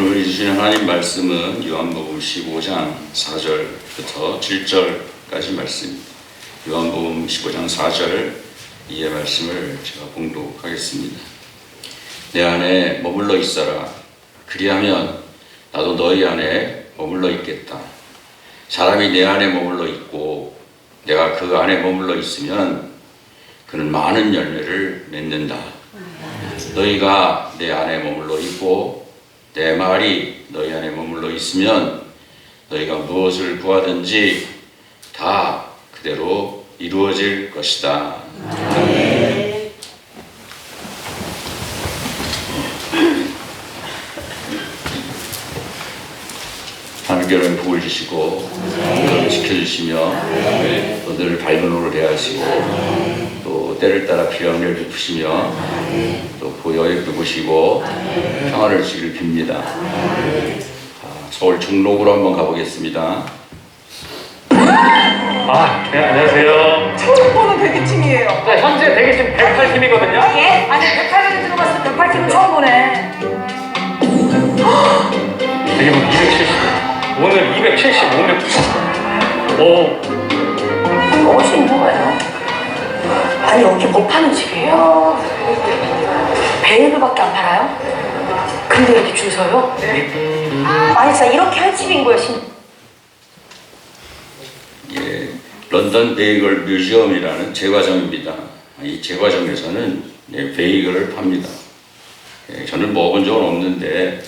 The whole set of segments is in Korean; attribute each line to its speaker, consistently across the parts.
Speaker 1: 오늘 주신 하나님 말씀은 요한복음 15장 4절부터 7절까지 말씀입니다. 요한복음 15장 4절 이의 말씀을 제가 봉독하겠습니다. 내 안에 머물러 있어라. 그리하면 나도 너희 안에 머물러 있겠다. 사람이 내 안에 머물러 있고 내가 그 안에 머물러 있으면 그는 많은 열매를 맺는다. 너희가 내 안에 머물러 있고 내 말이 너희 안에 머물러 있으면 너희가 무엇을 구하든지 다 그대로 이루어질 것이다. 아멘. 하나님께로는 복을 주시고 지켜주시며 또 늘 밝은 오를 대하시고 또 때를 따라 필요한 일 베푸시며 또 보여에 보시고 평안을 주기를 빕니다. 서울 종로구로 한번 가보겠습니다.
Speaker 2: 네, 안녕하세요.
Speaker 3: 처음 보는 대기팀이에요.
Speaker 2: 네, 현재 대기팀 108팀이거든요.
Speaker 3: 예? 아니 108명이 들어갔어. 108팀은 처음 보네.
Speaker 2: 대기분 270. 오늘 275명. 오.
Speaker 3: 멋있는 거예요. 아니 여기 뭐 파는 집이에요? 베이글밖에 안 팔아요? 근데 이렇게 줄 서요? 아니 진짜 이렇게 할 집인 거예요.
Speaker 1: 예, 런던 베이글 뮤지엄이라는 제과점입니다. 이 제과점에서는 베이글을 팝니다. 저는 먹어본 적은 없는데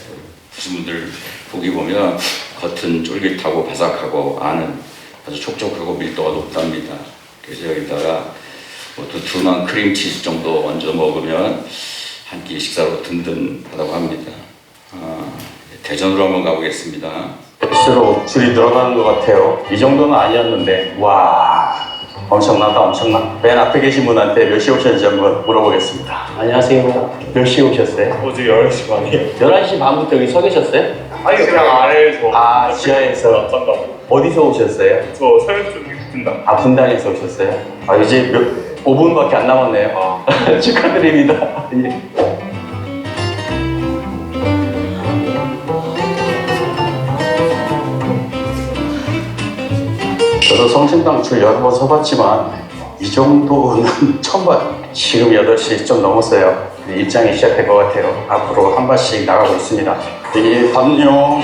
Speaker 1: 무슨 분들 보기 보면 겉은 쫄깃하고 바삭하고 안은 아주 촉촉하고 밀도가 높답니다. 그래서 여기다가 뭐 두툼한 크림치즈 정도 얹어 먹으면 한 끼 식사로 든든하다고 합니다. 대전으로 한번 가보겠습니다.
Speaker 4: 갈수록 줄이 늘어나는 것 같아요. 이 정도는 아니었는데 와 엄청나다 엄청나. 맨 앞에 계신 분한테 몇 시에 오셨는지 한번 물어보겠습니다. 안녕하세요. 몇 시에 오셨어요?
Speaker 5: 어제 11시 반이에요.
Speaker 4: 11시 반부터 여기 서 계셨어요?
Speaker 5: 아니 그냥 아래에서
Speaker 4: 지하에서
Speaker 5: 낯선다고.
Speaker 4: 어디서 오셨어요?
Speaker 5: 저 서현 쪽에 붙은다.
Speaker 4: 분당에서 오셨어요? 이제 5분밖에 안 남았네요. 축하드립니다. 예. 저도 성심당 줄 여러 번 서봤지만 이 정도는 처음 봐요. 지금 8시 좀 넘었어요. 입장이 시작될 것 같아요. 앞으로 한 발씩 나가고 있습니다. 여기 담요,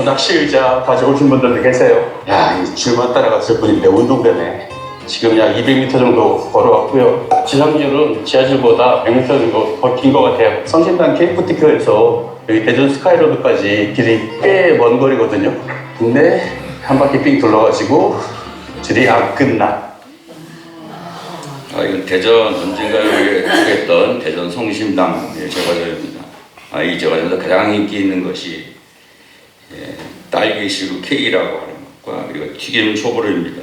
Speaker 4: 낚시 의자 가져오신 분들도 계세요. 야, 이 줄만 따라갔을 뿐인데 운동되네. 지금 약 200m 정도 걸어왔고요. 지상줄은 지하줄보다 100m 정도 더 긴 것 같아요. 성심당 케이프티크에서 여기 대전 스카이로드까지 길이 꽤 먼 거리거든요. 근데 한 바퀴 삥 둘러가지고 줄이 안 끝나.
Speaker 1: 이건 대전 언젠가에 하겠던 대전 성심당 제과점입니다. 이 제과점에서 가장 인기 있는 것이 딸기 시루 케이크라고 하는 것과 그리고 튀김 소보로입니다.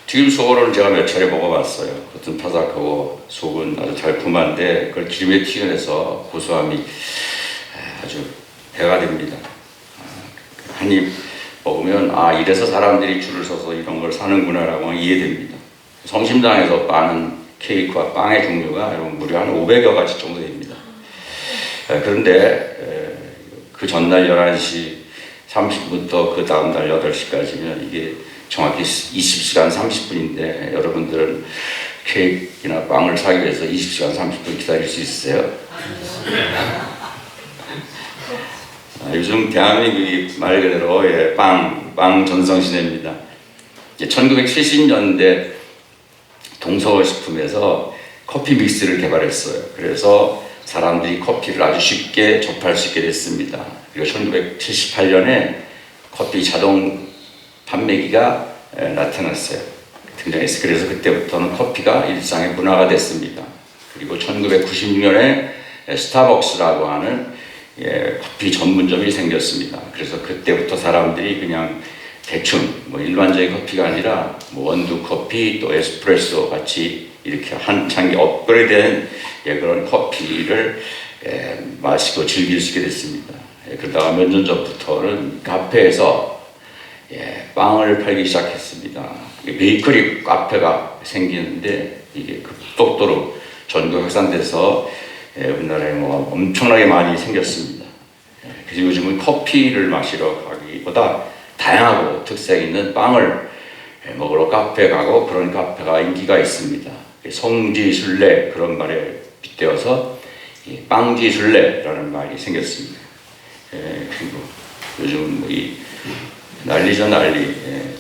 Speaker 1: 튀김 소보로는 제가 몇 차례 먹어봤어요. 겉은 바삭하고 속은 아주 달콤한데 그걸 기름에 튀겨내서 고소함이 아주 배가 됩니다. 한 입 먹으면 이래서 사람들이 줄을 서서 이런 걸 사는구나라고 이해됩니다. 성심당에서 파는 케이크와 빵의 종류가 여러분 무려 한 500여 가지 정도 됩니다. 그런데 그 전날 11시 30분부터 그 다음날 8시까지면 이게 정확히 20시간 30분인데 여러분들은 케이크나 빵을 사기 위해서 20시간 30분 기다릴 수 있어요? 요즘 대한민국이 말 그대로 빵 전성시대입니다. 1970년대 동서식품에서 커피 믹스를 개발했어요. 그래서 사람들이 커피를 아주 쉽게 접할 수 있게 됐습니다. 그리고 1978년에 커피 자동 판매기가 나타났어요. 등장했어요. 그래서 그때부터는 커피가 일상의 문화가 됐습니다. 그리고 1996년에 스타벅스라고 하는 커피 전문점이 생겼습니다. 그래서 그때부터 사람들이 그냥 대충 일반적인 커피가 아니라 원두 커피 또 에스프레소 같이 이렇게 한창 업그레이드된 그런 커피를 마시고 즐길 수 있게 됐습니다. 그러다가 몇 년 전부터는 카페에서 빵을 팔기 시작했습니다. 베이커리 카페가 생기는데 이게 급속도로 전국 확산돼서 우리나라에 엄청나게 많이 생겼습니다. 그래서 요즘은 커피를 마시러 가기보다 다양하고 특색 있는 빵을 먹으러 카페 가고 그런 카페가 인기가 있습니다. 성지순례 그런 말에 빗대어서 빵지순례라는 말이 생겼습니다. 그리고 요즘 이 난리죠 난리.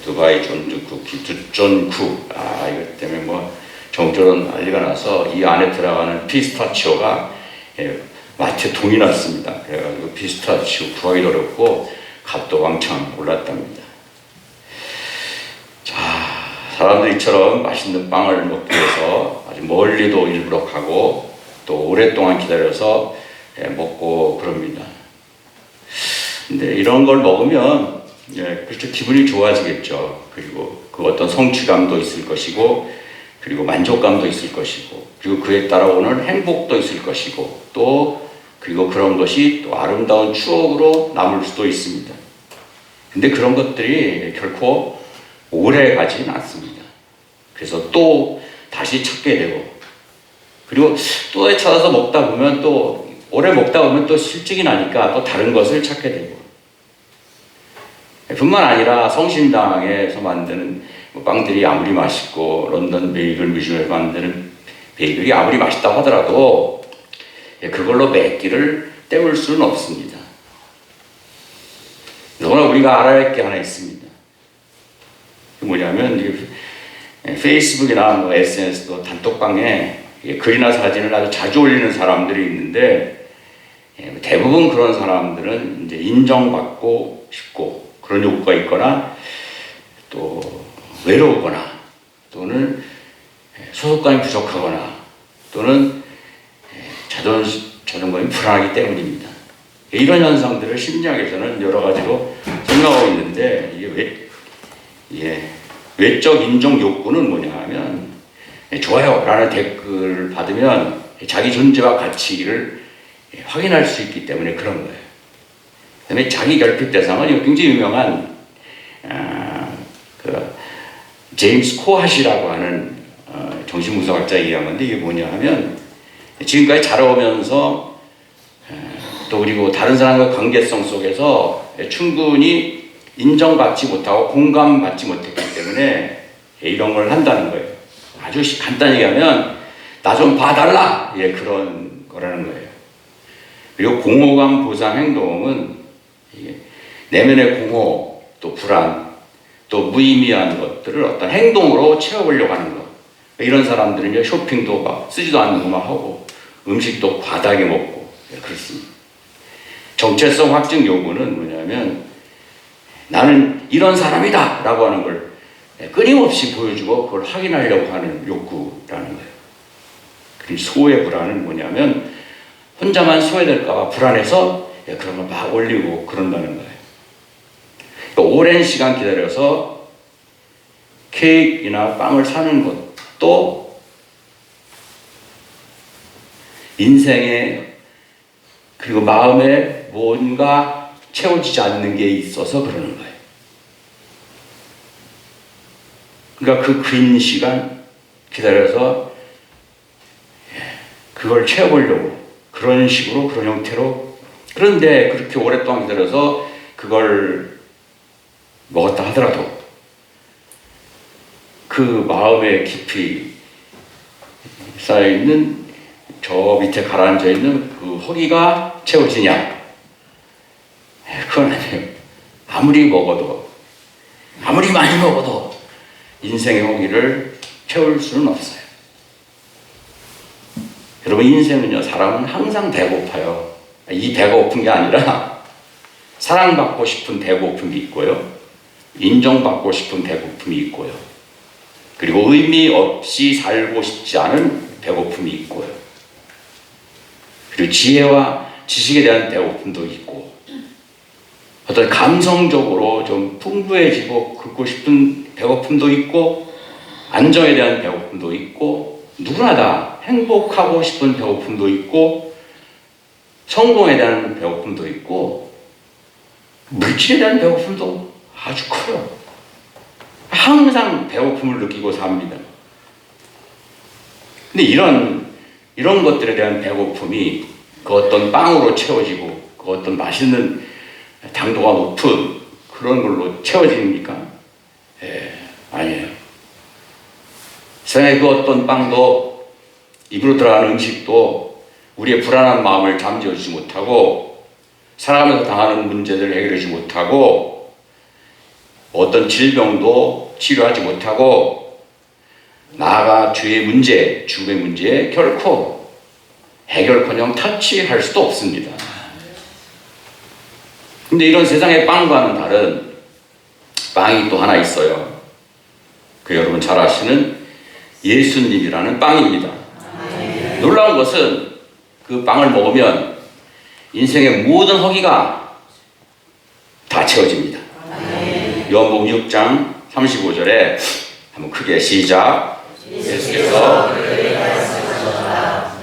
Speaker 1: 두바이 쫀득 쿠키, 두쫀쿠. 이것 때문에 뭐 정적으로 난리가 나서 이 안에 들어가는 피스타치오가 마트에 동이 났습니다. 그래가지고 피스타치오 구하기도 어렵고 값도 왕창 올랐답니다. 자, 사람들이 이처럼 맛있는 빵을 먹기 위해서 아주 멀리도 일부러 가고 또 오랫동안 기다려서 먹고 그럽니다. 근데 이런 걸 먹으면 그렇죠, 기분이 좋아지겠죠. 그리고 그 어떤 성취감도 있을 것이고 그리고 만족감도 있을 것이고 그리고 그에 따라오는 행복도 있을 것이고 또 그리고 그런 것이 또 아름다운 추억으로 남을 수도 있습니다. 근데 그런 것들이 결코 오래 가지는 않습니다. 그래서 또 다시 찾게 되고 그리고 또 찾아서 먹다 보면 또 오래 먹다 보면 또 실증이 나니까 또 다른 것을 찾게 되고 뿐만 아니라 성심당에서 만드는 빵들이 아무리 맛있고 런던 베이글 뮤지엄에서 만드는 베이글이 아무리 맛있다고 하더라도 그걸로 몇 끼를 때울 수는 없습니다. 그러나 우리가 알아야 할 게 하나 있습니다. 그게 뭐냐면 페이스북이나 뭐 SNS도 단톡방에 글이나 사진을 아주 자주 올리는 사람들이 있는데 대부분 그런 사람들은 이제 인정받고 싶고 그런 욕구가 있거나 또 외로우거나 또는 소속감이 부족하거나 또는 자존감이 불안하기 때문입니다. 이런 현상들을 심리학에서는 여러 가지로 설명하고 있는데 이게 외적 인정 욕구는 뭐냐 하면 좋아요 라는 댓글을 받으면 자기 존재와 가치를 확인할 수 있기 때문에 그런 거예요. 그 다음에 자기 결핍 대상은 굉장히 유명한 제임스 코핫이라고 하는 정신분석학자 얘기한 건데 이게 뭐냐 하면 지금까지 자라오면서 또 그리고 다른 사람과 관계성 속에서 충분히 인정받지 못하고 공감받지 못했기 때문에 이런 걸 한다는 거예요. 아주 간단히 얘기하면 나 좀 봐달라 그런 거라는 거예요. 그리고 공허감 보상 행동은 내면의 공허 또 불안 또 무의미한 것들을 어떤 행동으로 채워보려고 하는 것. 이런 사람들은 쇼핑도 막 쓰지도 않는 것만 하고 음식도 과다하게 먹고 그렇습니다. 정체성 확증 요구는 뭐냐면 나는 이런 사람이다 라고 하는 걸 끊임없이 보여주고 그걸 확인하려고 하는 욕구라는 거예요. 그리고 소외 불안은 뭐냐면 혼자만 소외될까봐 불안해서 그런 걸 막 올리고 그런다는 거예요. 그러니까 오랜 시간 기다려서 케이크나 빵을 사는 것도 인생에 그리고 마음에 뭔가 채워지지 않는 게 있어서 그러는 거예요. 그러니까 그 긴 시간 기다려서 그걸 채워보려고 그런 식으로 그런 형태로 그런데 그렇게 오랫동안 기다려서 그걸 먹었다 하더라도 그 마음에 깊이 쌓여있는 저 밑에 가라앉아 있는 그 허기가 채워지냐? 그건 아니에요. 아무리 먹어도 아무리 많이 먹어도 인생의 허기를 채울 수는 없어요. 여러분 인생은요 사람은 항상 배고파요. 이 배가 고픈 게 아니라 사랑받고 싶은 배고픔이 있고요. 인정받고 싶은 배고픔이 있고요. 그리고 의미 없이 살고 싶지 않은 배고픔이 있고요. 그리고 지혜와 지식에 대한 배고픔도 있고 어떤 감성적으로 좀 풍부해지고 긋고 싶은 배고픔도 있고 안정에 대한 배고픔도 있고 누구나 다 행복하고 싶은 배고픔도 있고 성공에 대한 배고픔도 있고 물질에 대한 배고픔도 아주 커요. 항상 배고픔을 느끼고 삽니다. 근데 이런 것들에 대한 배고픔이 그 어떤 빵으로 채워지고 그 그 어떤 맛있는 당도가 높은 그런 걸로 채워집니까? 아니에요. 세상에 그 어떤 빵도 입으로 들어가는 음식도 우리의 불안한 마음을 잠재우지 못하고 살아가면서 당하는 문제들을 해결하지 못하고 어떤 질병도 치료하지 못하고 나아가 죄의 문제, 죽음의 문제에 결코 해결커녕 타치할 수도 없습니다. 근데 이런 세상의 빵과는 다른 빵이 또 하나 있어요. 그 여러분 잘 아시는 예수님이라는 빵입니다. 놀라운 것은 그 빵을 먹으면 인생의 모든 허기가 다 채워집니다. 요한복음 6장 35절에 한번 크게 시작. 예수께서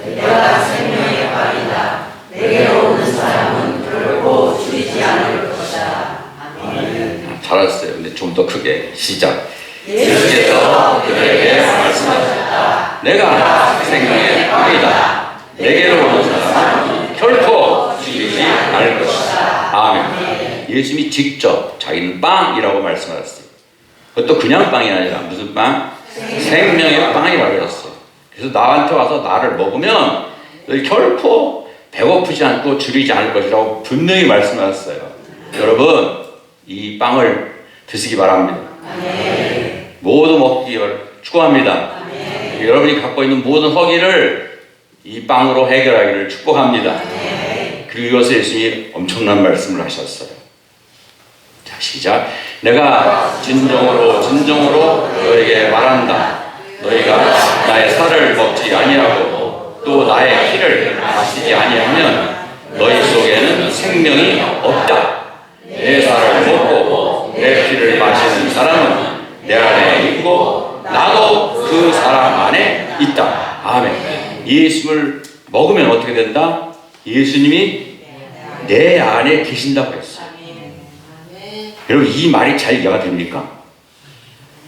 Speaker 1: 내가 생명의 빵이다. 내게로 오는 사람은 결코 줄이지 않을 것이다. 아멘. 잘하셨어요. 근데 좀 더 크게 시작. 예수께서 그들에게 말씀하셨다. 내가 생명의 빵이다. 내게로 오는 사람은 결코 줄이지 않을 것이다. 아멘. 예수님이 직접 자기는 빵이라고 말씀하셨어요. 그것도 그냥 빵이 아니라 무슨 빵? 생명의 빵이라고 했어요. 그래서 나한테 와서 나를 먹으면 너희 결코 배고프지 않고 줄이지 않을 것이라고 분명히 말씀하셨어요. 여러분 이 빵을 드시기 바랍니다. 모두 먹기를 축복합니다. 여러분이 갖고 있는 모든 허기를 이 빵으로 해결하기를 축복합니다. 그리고 이것을 예수님이 엄청난 말씀을 하셨어요. 자 시작. 내가 진정으로 너에게 말한다. 너희가 나의 살을 먹지 아니하고 또 나의 피를 마시지 아니하면 너희 속에는 생명이 없다. 내 살을 먹고 내 피를 마시는 사람은 내 안에 있고 나도 그 사람 안에 있다. 아멘. 예수를 먹으면 어떻게 된다? 예수님이 내 안에 계신다고 했어요. 여러분 이 말이 잘 이해가 됩니까?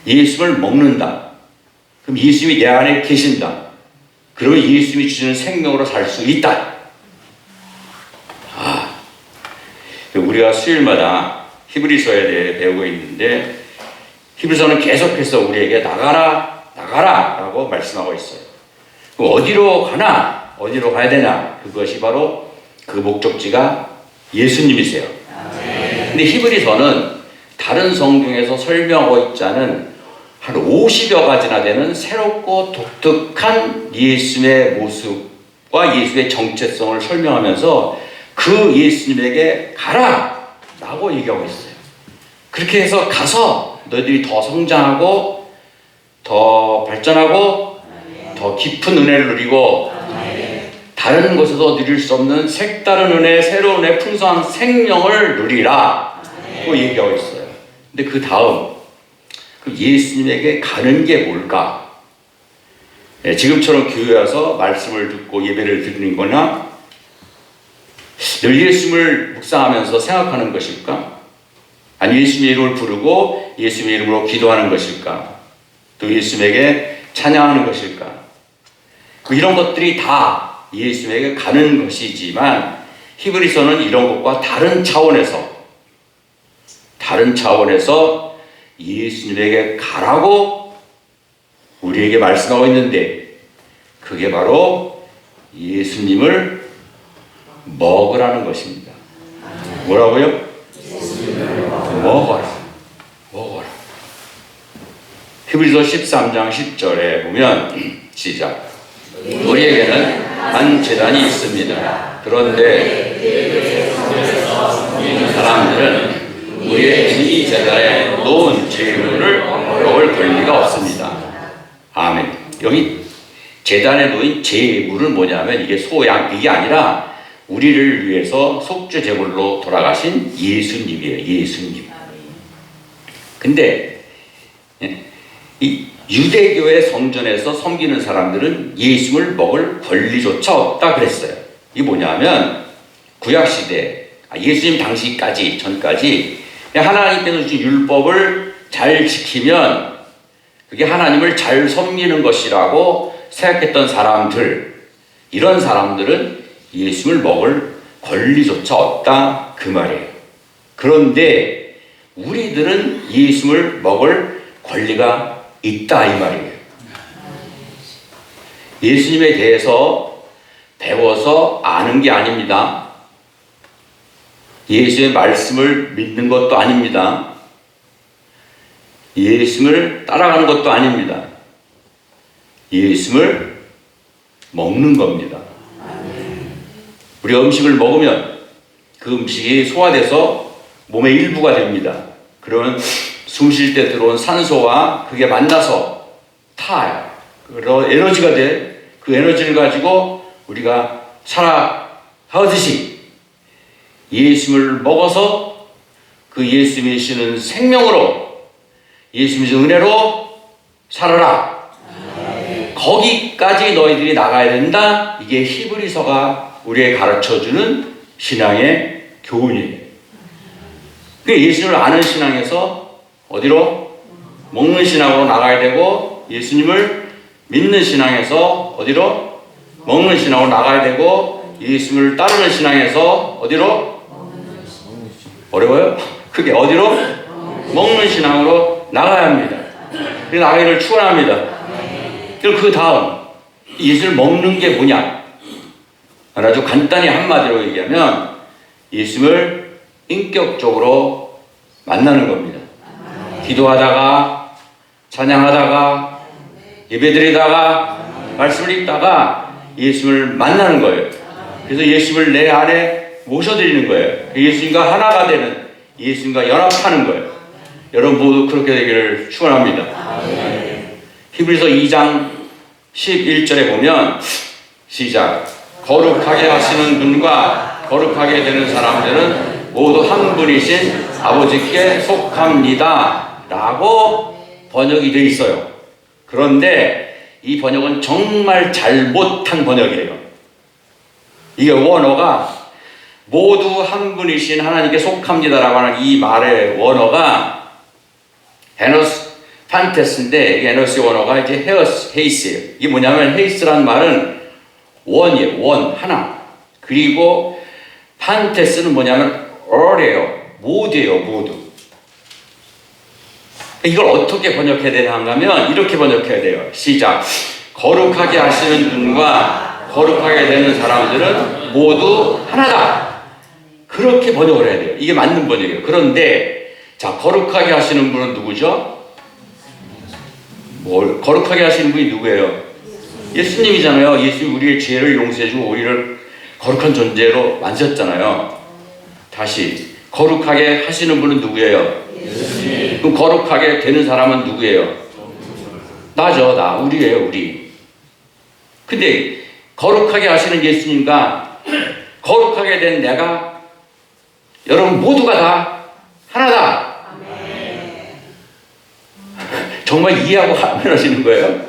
Speaker 1: 예수를 먹는다. 그럼 예수님이 내 안에 계신다. 그러면 예수님이 주시는 생명으로 살 수 있다. 우리가 수요일마다 히브리서에 대해 배우고 있는데 히브리서는 계속해서 우리에게 나가라 라고 말씀하고 있어요. 그럼 어디로 가나? 어디로 가야 되나? 그것이 바로 그 목적지가 예수님이세요. 근데 히브리서는 다른 성경에서 설명하고 있지 않은 한 50여 가지나 되는 새롭고 독특한 예수님의 모습과 예수의 정체성을 설명하면서 그 예수님에게 가라 라고 얘기하고 있어요. 그렇게 해서 가서 너희들이 더 성장하고 더 발전하고 더 깊은 은혜를 누리고 다른 곳에서 누릴 수 없는 색다른 은혜, 새로운 은혜, 풍성한 생명을 누리라 고 얘기하고 있어요. 근데 그 다음 예수님에게 가는 게 뭘까? 지금처럼 교회 와서 말씀을 듣고 예배를 드리는 거나 늘 예수님을 묵상하면서 생각하는 것일까? 아니 예수님의 이름을 부르고 예수님의 이름으로 기도하는 것일까? 또 예수님에게 찬양하는 것일까? 이런 것들이 다 예수님에게 가는 것이지만 히브리서는 이런 것과 다른 차원에서 예수님에게 가라고 우리에게 말씀하고 있는데 그게 바로 예수님을 먹으라는 것입니다. 뭐라고요? 먹어라. 히브리서 13장 10절에 보면 시작. 우리에게는 한 제단이 있습니다. 그런데 사람들은 우리의 이 제단에 놓은 제물을 먹을 권리가 없습니다. 아멘. 여기 제단에 놓인 제물은 뭐냐면 이게 소양 이게 아니라 우리를 위해서 속죄 제물로 돌아가신 예수님이에요. 예수님. 근데 이 유대교의 성전에서 섬기는 사람들은 예수님을 먹을 권리조차 없다 그랬어요. 이게 뭐냐면 구약시대 예수님 당시까지 전까지 하나님께서 주신 율법을 잘 지키면 그게 하나님을 잘 섬기는 것이라고 생각했던 사람들, 이런 사람들은 예수님을 먹을 권리조차 없다 그 말이에요. 그런데 우리들은 예수를 먹을 권리가 있다 이 말이에요. 예수님에 대해서 배워서 아는 게 아닙니다. 예수의 말씀을 믿는 것도 아닙니다. 예수를 따라가는 것도 아닙니다. 예수를 먹는 겁니다. 우리가 음식을 먹으면 그 음식이 소화돼서 몸의 일부가 됩니다. 그러면 숨 쉴 때 들어온 산소와 그게 만나서 타요. 그런 에너지가 돼. 그 에너지를 가지고 우리가 살아가듯이 예수를 먹어서 그 예수님이 주시는 생명으로 예수님의 은혜로 살아라. 거기까지 너희들이 나가야 된다. 이게 히브리서가 우리에게 가르쳐주는 신앙의 교훈이에요. 예수님을 아는 신앙에서 어디로? 먹는 신앙으로 나가야 되고, 예수님을 믿는 신앙에서 어디로? 먹는 신앙으로 나가야 되고, 예수님을 따르는 신앙에서 어디로? 어려워요? 그게 어디로? 먹는 신앙으로 나가야 합니다. 그래서 나가기를 축원합니다. 그리고 그 다음 예수를 먹는 게 뭐냐? 아주 간단히 한마디로 얘기하면 예수를 인격적으로 만나는 겁니다. 기도하다가, 찬양하다가, 예배드리다가, 말씀을 읽다가 예수를 만나는 거예요. 그래서 예수를 내 안에 모셔드리는 거예요. 예수님과 하나가 되는, 예수님과 연합하는 거예요. 여러분 모두 그렇게 되기를 축원합니다. 히브리서 2장 11절에 보면 시작. 거룩하게 하시는 분과 거룩하게 되는 사람들은 모두 한 분이신 아버지께 속합니다 라고 번역이 되어 있어요. 그런데 이 번역은 정말 잘못한 번역이에요. 이게 원어가 모두 한 분이신 하나님께 속합니다 라고 하는 이 말의 원어가 헤노스 판테스인데, 이 에너지 원어가 이제 헤이스예요. 이게 뭐냐면 헤이스라는 말은 원이에요. 원, 하나. 그리고 판테스는 뭐냐면 all이에요. 모두예요. 모두. 이걸 어떻게 번역해야 되나 하면 이렇게 번역해야 돼요. 시작. 거룩하게 하시는 분과 거룩하게 되는 사람들은 모두 하나다. 그렇게 번역을 해야 돼요. 이게 맞는 번역이에요. 그런데 자, 거룩하게 하시는 분은 누구죠? 거룩하게 하시는 분이 누구예요? 예수님이잖아요. 예수님 우리의 죄를 용서해주고 우리를 거룩한 존재로 만드셨잖아요. 다시 거룩하게 하시는 분은 누구예요? 예수님. 그럼 거룩하게 되는 사람은 누구예요? 나죠. 나. 우리예요. 우리. 근데 거룩하게 하시는 예수님과 거룩하게 된 내가, 여러분 모두가 다 하나다. 정말 이해하고 하시는 거예요?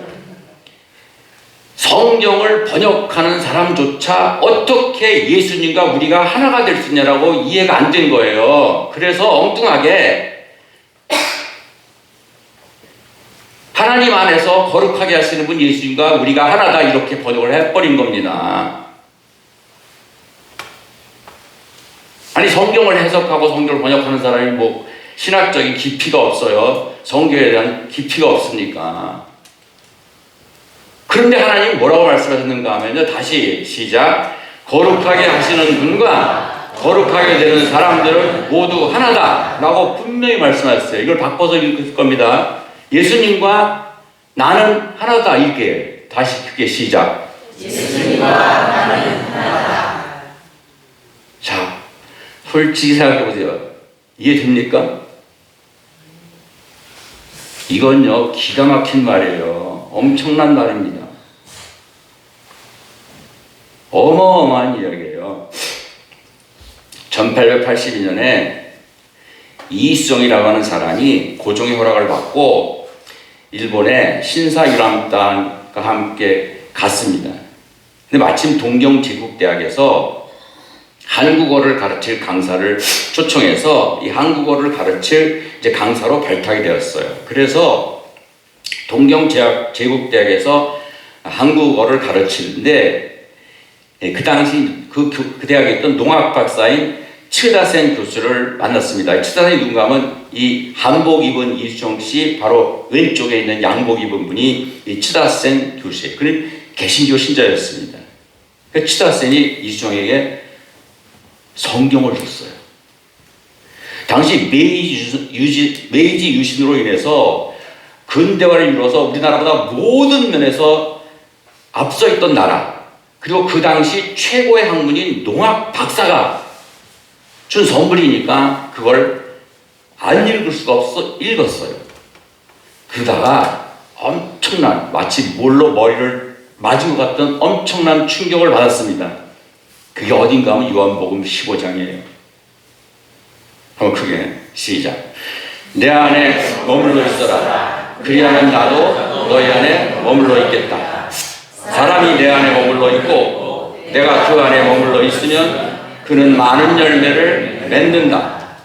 Speaker 1: 성경을 번역하는 사람조차 어떻게 예수님과 우리가 하나가 될 수 있냐라고 이해가 안 된 거예요. 그래서 엉뚱하게 하나님 안에서 거룩하게 하시는 분 예수님과 우리가 하나다 이렇게 번역을 해버린 겁니다. 아니 성경을 해석하고 성경을 번역하는 사람이 뭐 신학적인 깊이가 없어요. 성경에 대한 깊이가 없으니까. 그런데 하나님 뭐라고 말씀하셨는가 하면요. 다시 시작. 거룩하게 하시는 분과 거룩하게 되는 사람들은 모두 하나다 라고 분명히 말씀하셨어요. 이걸 바꿔서 읽을 겁니다. 예수님과 나는 하나다. 이게 다시 그게 시작.
Speaker 3: 예수님과 나는 하나다.
Speaker 1: 자, 솔직히 생각해 보세요. 이해됩니까? 이건요, 기가 막힌 말이에요. 엄청난 말입니다. 어마어마한 이야기예요. 1882년에 이수정이라고 하는 사람이 고종의 허락을 받고 일본의 신사유람단과 함께 갔습니다. 근데 마침 동경제국대학에서 한국어를 가르칠 강사를 초청해서 이 한국어를 가르칠 이제 강사로 발탁이 되었어요. 그래서 동경제국대학에서 한국어를 가르치는데 그 당시 그 대학에 있던 농학 박사인 츠다센 교수를 만났습니다. 츠다센이 누군가 하면 이 한복 입은 이수정 씨 바로 왼쪽에 있는 양복 입은 분이 이 츠다센 교수예요. 그는 개신교 신자였습니다. 그 츠다센이 이수정에게 성경을 줬어요. 당시 메이지 유신으로 인해서 근대화를 이루어서 우리나라보다 모든 면에서 앞서 있던 나라, 그리고 그 당시 최고의 학문인 농학 박사가 준 선물이니까 그걸 안 읽을 수가 없어 읽었어요. 그러다가 엄청난, 마치 몰로 머리를 맞은 것 같던 엄청난 충격을 받았습니다. 그게 어딘가 하면 요한복음 15장이에요. 한번 크게 시작. 내 안에 머물러 있어라. 그리하면 나도 너희 안에 머물러 있겠다. 사람이 내 안에 머물러 있고 내가 그 안에 머물러 있으면 그는 많은 열매를 맺는다.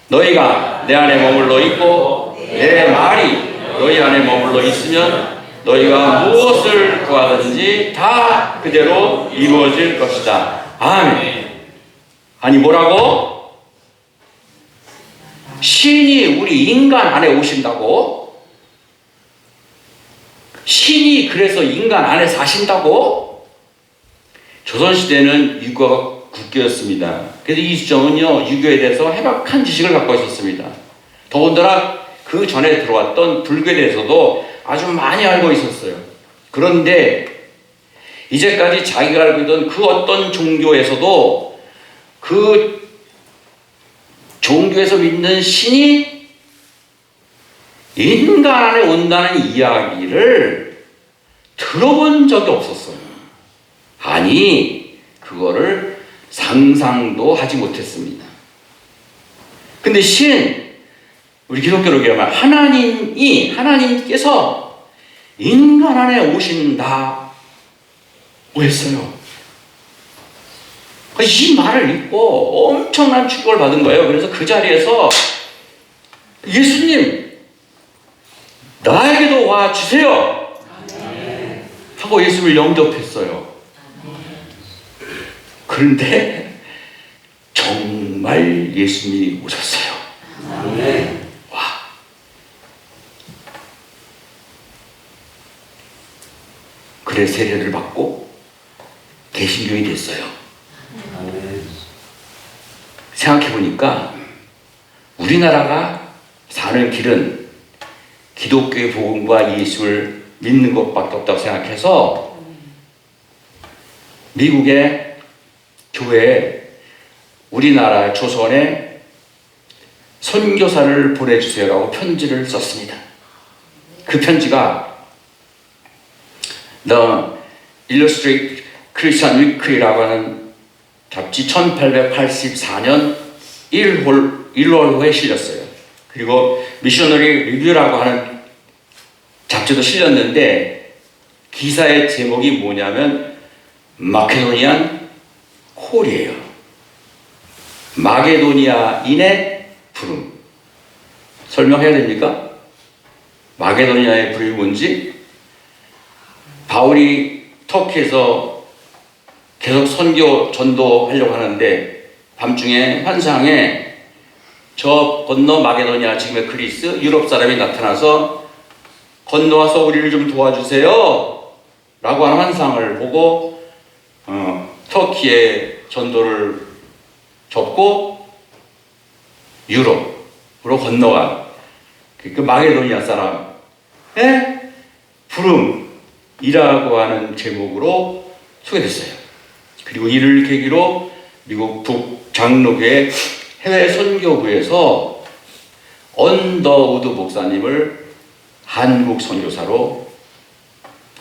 Speaker 1: 너희가 내 안에 머물러 있고 내 말이 너희 안에 머물러 있으면 너희가 무엇을 구하든지 다 그대로 이루어질 것이다. 아멘. 아니 뭐라고? 신이 우리 인간 안에 오신다고? 신이 그래서 인간 안에 사신다고? 조선시대는 유교가 국교였습니다. 그래서 이수정은요, 유교에 대해서 해박한 지식을 갖고 있었습니다. 더군다나 그 전에 들어왔던 불교에 대해서도 아주 많이 알고 있었어요. 그런데 이제까지 자기가 알고 있던 그 어떤 종교에서도 그 종교에서 믿는 신이 인간 안에 온다는 이야기를 들어본 적이 없었어요. 아니, 그거를 상상도 하지 못했습니다. 근데 우리 기독교로 얘기하면 하나님께서 인간 안에 오신다고 했어요. 이 말을 읽고 엄청난 충격을 받은 거예요. 그래서 그 자리에서 예수님, 나에게도 와 주세요 하고 예수님을 영접했어요. 그런데 정말 예수님이 오셨어요. 와. 그래 세례를 받고 개신교인이 됐어요. 생각해보니까 우리나라가 사는 길은 기독교의 복음과 예수를 믿는 것밖에 없다고 생각해서 미국의 교회에 우리나라 조선에 선교사를 보내주세요라고 편지를 썼습니다. 그 편지가 The Illustrated Christian Weekly라고 하는 잡지 1884년 1월호에 실렸어요. 그리고 미셔너리 리뷰라고 하는 잡지도 실렸는데 기사의 제목이 뭐냐면 마케도니안 콜이에요. 마게도니아인의 부름. 설명해야 됩니까? 마게도니아의 부름이 뭔지? 바울이 터키에서 계속 선교 전도하려고 하는데 밤중에 환상에 저 건너 마게도니아, 지금의 그리스, 유럽 사람이 나타나서 건너와서 우리를 좀 도와주세요 라고 하는 환상을 보고 터키의 전도를 접고 유럽으로 건너간 그 마게도니아 사람의 부름이라고 하는 제목으로 소개됐어요. 그리고 이를 계기로 미국 북장로교회 해외 선교부에서 언더우드 목사님을 한국 선교사로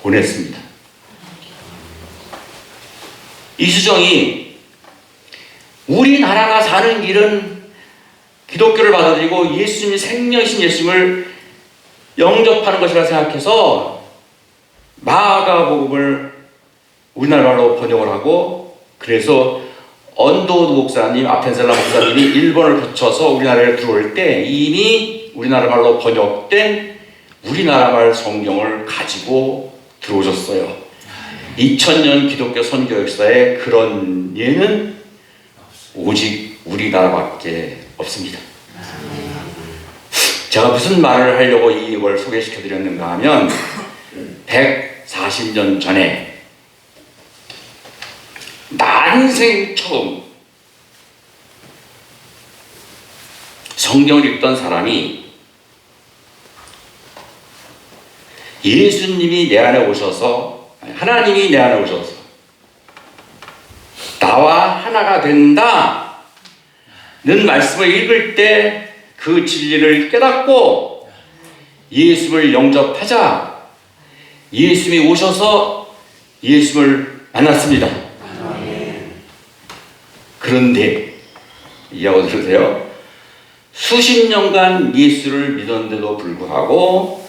Speaker 1: 보냈습니다. 이수정이 우리나라가 사는 길은 기독교를 받아들이고 예수님이 생명이신 예수님을 영접하는 것이라 생각해서 마가복음을 우리나라 말로 번역을 하고, 그래서 언더우드 목사님, 아펜셀라 목사님이 일본을 거쳐서 우리나라에 들어올 때 이미 우리나라 말로 번역된 우리나라 말 성경을 가지고 들어오셨어요. 2000년 기독교 선교 역사에 그런 예는 오직 우리나라밖에 없습니다. 제가 무슨 말을 하려고 이걸 소개시켜 드렸는가 하면 140년 전에 난생 처음 성경을 읽던 사람이 예수님이 내 안에 오셔서, 하나님이 내 안에 오셔서 나와 하나가 된다는 말씀을 읽을 때 그 진리를 깨닫고 예수를 영접하자 예수님이 오셔서 예수를 만났습니다. 그런데 이해하고 들으세요? 수십 년간 예수를 믿었는데도 불구하고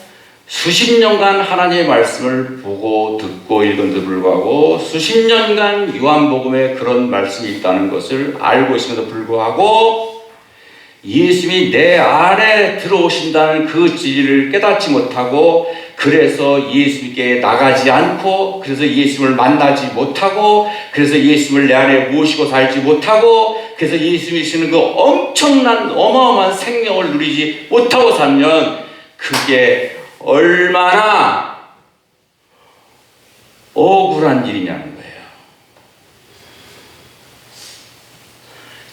Speaker 1: 수십 년간 하나님의 말씀을 보고 듣고 읽은데도 불구하고 수십 년간 요한복음에 그런 말씀이 있다는 것을 알고 있음에도 불구하고 예수님이 내 안에 들어오신다는 그 진리를 깨닫지 못하고 그래서 예수님께 나가지 않고 그래서 예수님을 만나지 못하고 그래서 예수님을 내 안에 모시고 살지 못하고 그래서 예수님이 주시는 그 엄청난 어마어마한 생명을 누리지 못하고 살면 그게 얼마나 억울한 일이냐는 거예요.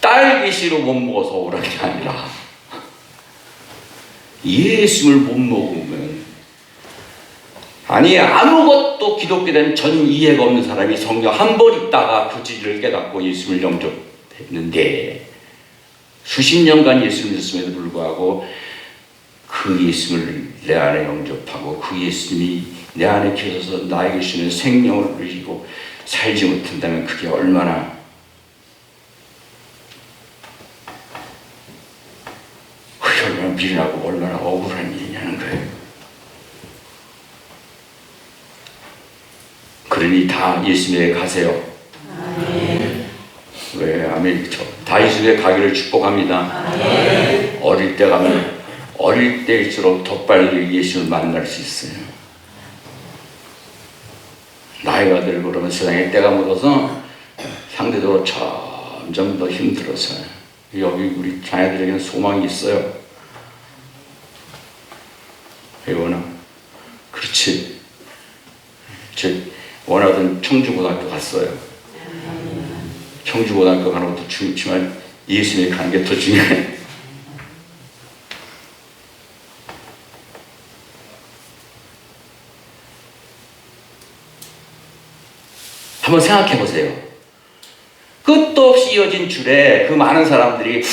Speaker 1: 딸기씨로 못 먹어서 억울한 게 아니라 예수를 못 먹으면 아니 아무것도 기독교된 전 이해가 없는 사람이 성경 한 번 읽다가 그 진리를 깨닫고 예수를 영접했는데 수십 년간 예수를 믿었음에도 불구하고 그 예수를 내 안에 영접하고 그 예수님이 내 안에 계셔서 나에게 주시는 생명을 누리고 살지 못한다면 그게 얼마나 미련하고 얼마나 억울한 일이냐는 거예요. 그러니 다 예수님에게 가세요. 아멘. 왜? 아멘. 다 예수님에게 가기를 축복합니다. 아멘. 어릴 때 가면 어릴 때일수록 더 빨리 예수를 만날 수 있어요. 나이가 들고 그러면 세상에 때가 묻어서 상대적으로 점점 더 힘들어서요. 여기 우리 자녀들에게는 소망이 있어요. 회원아, 그렇지. 저 원하던 청주고등학교 갔어요. 청주고등학교 가는 것도 중요하지만 예수님이 가는 게 더 중요해. 한번 생각해 보세요. 끝도 없이 이어진 줄에 그 많은 사람들이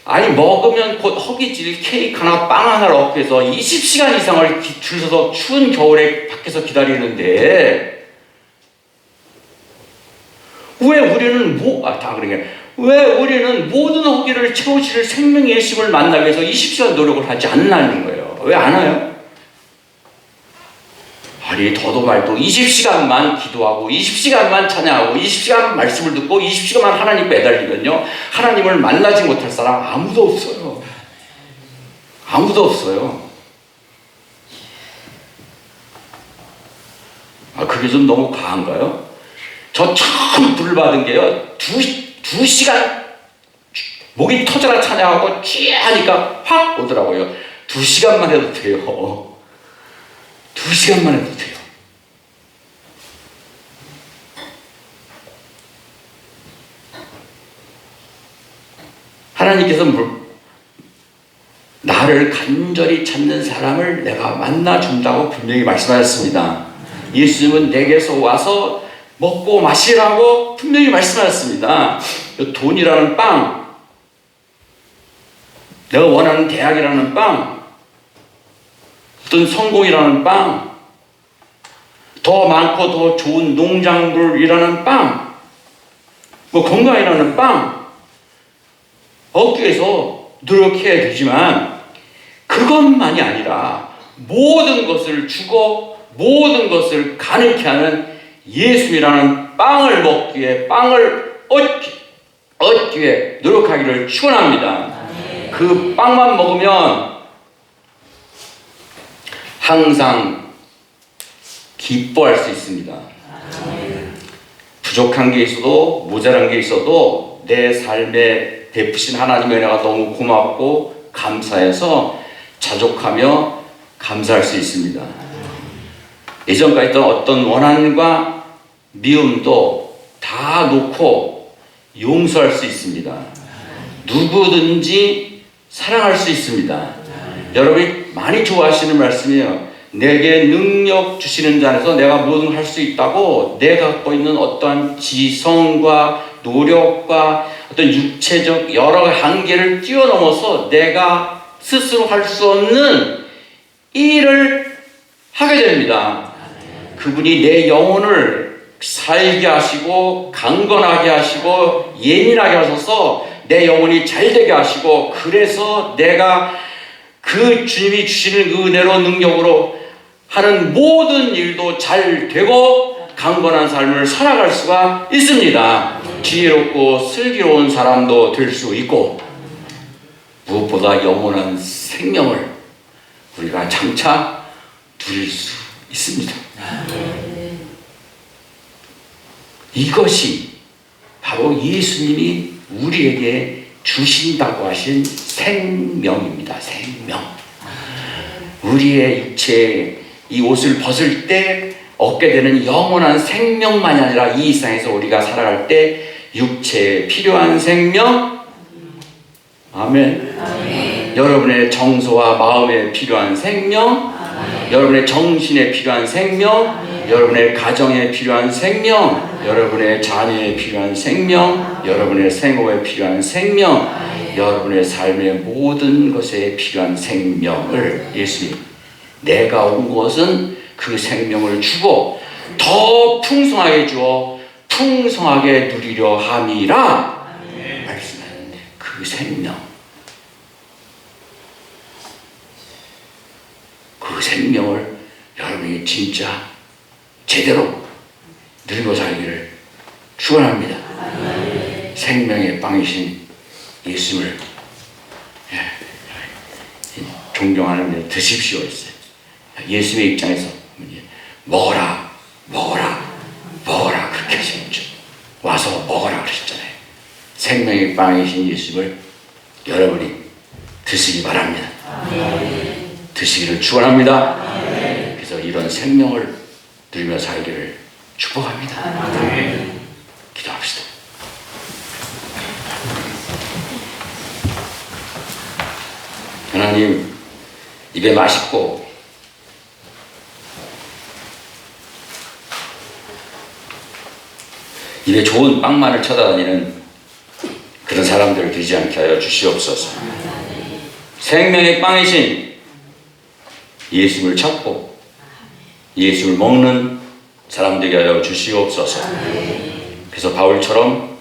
Speaker 1: 아니 먹으면 곧 허기질 케이크 하나 빵 하나를 얻기 위해서 20시간 이상을 줄 서서 추운 겨울에 밖에서 기다리는데 왜 우리는 왜 우리는 모든 허기를 채우실 생명의 예수를 만나기 위해서 20시간 노력을 하지 않나는 거예요. 왜 안 와요? 아니 더도 말도 20시간만 기도하고 20시간만 찬양하고 20시간 말씀을 듣고 20시간만 하나님 매달리면요 하나님을 만나지 못할 사람 아무도 없어요. 아무도 없어요. 아 그게 좀 너무 과한가요? 저 처음 불 받은 게요 2시간 목이 터져라 찬양하고 하니까 확 오더라고요. 2시간만 해도 돼요. 2시간만 해도 돼요. 하나님께서 나를 간절히 찾는 사람을 내가 만나준다고 분명히 말씀하셨습니다. 예수님은 내게서 와서 먹고 마시라고 분명히 말씀하셨습니다. 돈이라는 빵, 내가 원하는 대학이라는 빵, 어떤 성공이라는 빵, 더 많고 더 좋은 농장물이라는 빵, 뭐 건강이라는 빵 얻기 위해서 노력해야 되지만 그것만이 아니라 모든 것을 주고 모든 것을 가능케 하는 예수님이라는 빵을 먹기 위해 빵을 얻기 위해 노력하기를 축원합니다. 그 빵만 먹으면 항상 기뻐할 수 있습니다. 부족한 게 있어도 모자란 게 있어도 내 삶에 베푸신 하나님의 은혜가 너무 고맙고 감사해서 자족하며 감사할 수 있습니다. 예전까지 있던 어떤 원한과 미움도 다 놓고 용서할 수 있습니다. 누구든지 사랑할 수 있습니다. 여러분이 많이 좋아하시는 말씀이에요. 내게 능력 주시는 자 안에서 내가 뭐든 할 수 있다고 내가 갖고 있는 어떠한 지성과 노력과 어떤 육체적 여러 한계를 뛰어넘어서 내가 스스로 할 수 없는 일을 하게 됩니다. 그분이 내 영혼을 살게 하시고 강건하게 하시고 예민하게 하셔서 내 영혼이 잘되게 하시고 그래서 내가 그 주님이 주시는 그 은혜로 능력으로 하는 모든 일도 잘 되고 강건한 삶을 살아갈 수가 있습니다. 지혜롭고 슬기로운 사람도 될 수 있고 무엇보다 영원한 생명을 우리가 장차 누릴 수 있습니다. 이것이 바로 예수님이 우리에게 주신다고 하신 생명입니다. 생명. 우리의 육체에 이 옷을 벗을 때 얻게 되는 영원한 생명만이 아니라 이 세상에서 우리가 살아갈 때 육체에 필요한 생명, 아멘. 아멘. 여러분의 정서와 마음에 필요한 생명, 아멘. 여러분의 정신에 필요한 생명, 아멘. 여러분의 가정에 필요한 생명, 여러분의 자녀에 필요한 생명, 여러분의 생업에 필요한 생명, 여러분의 삶의 모든 것에 필요한 생명을 예수님 내가 온 것은 그 생명을 주고 더 풍성하게 주어 풍성하게 누리려 함이라 말씀하는 그 생명, 그 생명을 여러분이 진짜 제대로 누리고 살기를 축원합니다. 생명의 빵이신 예수님을 존경하는데 드십시오 했어요. 예수님의 입장에서 먹어라 먹어라 먹어라 그렇게 하셨죠. 와서 먹어라 그러셨잖아요. 생명의 빵이신 예수님을 여러분이 드시기 바랍니다. 드시기를 축원합니다. 그래서 이런 생명을 누리며 살기를 축복합니다. 기도합시다. 하나님, 입에 맛있고 입에 좋은 빵만을 찾아다니는 그런 사람들을 되지 않게 하여 주시옵소서. 생명의 빵이신 예수를 찾고 예수를 먹는 사람 되게 하여 주시옵소서. 그래서 바울처럼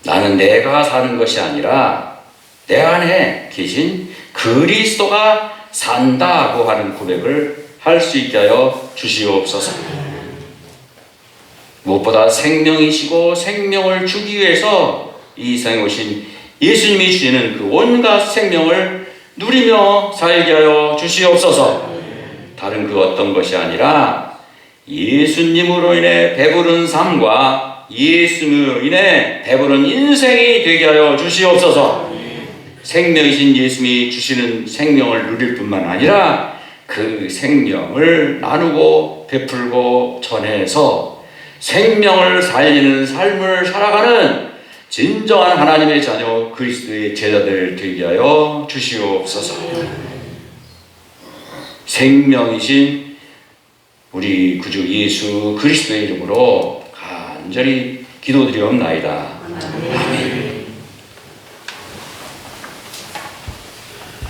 Speaker 1: 나는 내가 사는 것이 아니라 내 안에 계신 그리스도가 산다고 하는 고백을 할 수 있게 하여 주시옵소서. 무엇보다 생명이시고 생명을 주기 위해서 이 세상에 오신 예수님이 주시는 그 온갖 생명을 누리며 살게 하여 주시옵소서. 다른 그 어떤 것이 아니라 예수님으로 인해 배부른 삶과 예수님으로 인해 배부른 인생이 되게 하여 주시옵소서. 생명이신 예수님이 주시는 생명을 누릴 뿐만 아니라 그 생명을 나누고 베풀고 전해서 생명을 살리는 삶을 살아가는 진정한 하나님의 자녀 그리스도의 제자들 되게 하여 주시옵소서. 생명이신 우리 구주 예수 그리스도의 이름으로 간절히 기도드리옵나이다.